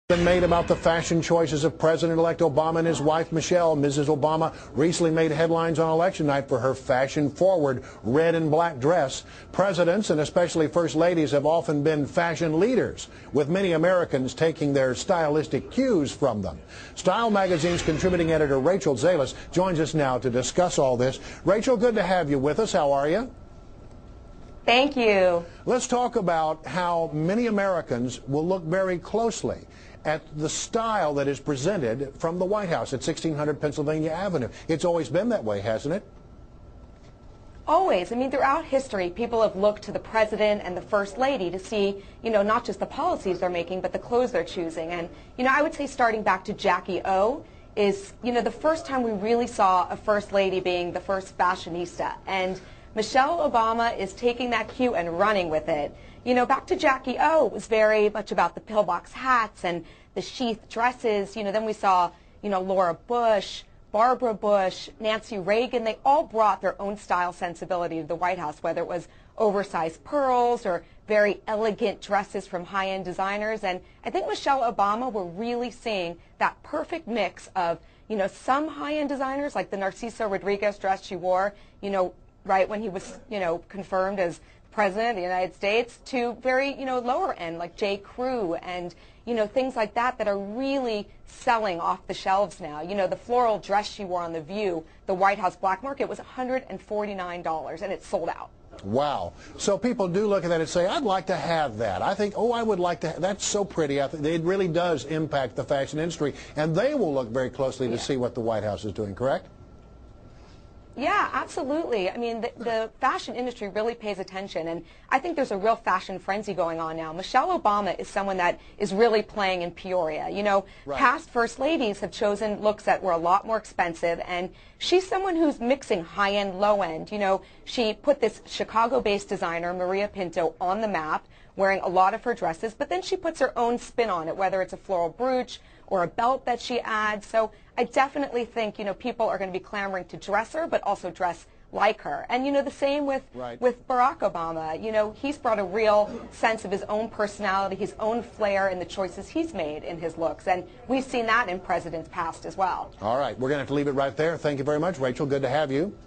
Been made about the fashion choices of President-elect Obama and his wife Michelle. Mrs. Obama recently made headlines on election night for her fashion-forward red and black dress. Presidents and especially first ladies have often been fashion leaders, with many Americans taking their stylistic cues from them. Style Magazine's contributing editor Rachel Zalis joins us now to discuss all this. Rachel, good to have you with us. How are you? Thank you. Let's talk about how many Americans will look very closely at the style that is presented from the White House at 1600 Pennsylvania Avenue. It's always been that way, hasn't it? Always. I mean, throughout history, people have looked to the president and the first lady to see, not just the policies they're making, but the clothes they're choosing. And, I would say starting back to Jackie O is, the first time we really saw a first lady being the first fashionista. And Michelle Obama is taking that cue and running with it. Back to Jackie O, it was very much about the pillbox hats and the sheath dresses. Then we saw, Laura Bush, Barbara Bush, Nancy Reagan. They all brought their own style sensibility to the White House, whether it was oversized pearls or very elegant dresses from high-end designers. And I think Michelle Obama, we're really seeing that perfect mix of, some high-end designers, like the Narciso Rodriguez dress she wore, right when he was, confirmed as President of the United States, to very, lower end, like J. Crew and, things like that that are really selling off the shelves now. The floral dress she wore on The View, the White House black market, was $149, and it's sold out. Wow. So people do look at that and say, I'd like to have that. I think, I would like to that's so pretty. I think it really does impact the fashion industry, and they will look very closely to see what the White House is doing, correct? Yeah, absolutely. I mean, the fashion industry really pays attention, and I think there's a real fashion frenzy going on now. Michelle Obama is someone that is really playing in Peoria. Right. Past first ladies have chosen looks that were a lot more expensive, and she's someone who's mixing high-end, low-end. She put this Chicago-based designer, Maria Pinto, on the map, wearing a lot of her dresses, but then she puts her own spin on it, whether it's a floral brooch or a belt that she adds. So I definitely think, people are going to be clamoring to dress her, but also dress like her. And, the same with Barack Obama. He's brought a real sense of his own personality, his own flair in the choices he's made in his looks. And we've seen that in presidents past as well. All right. We're going to have to leave it right there. Thank you very much, Rachel. Good to have you.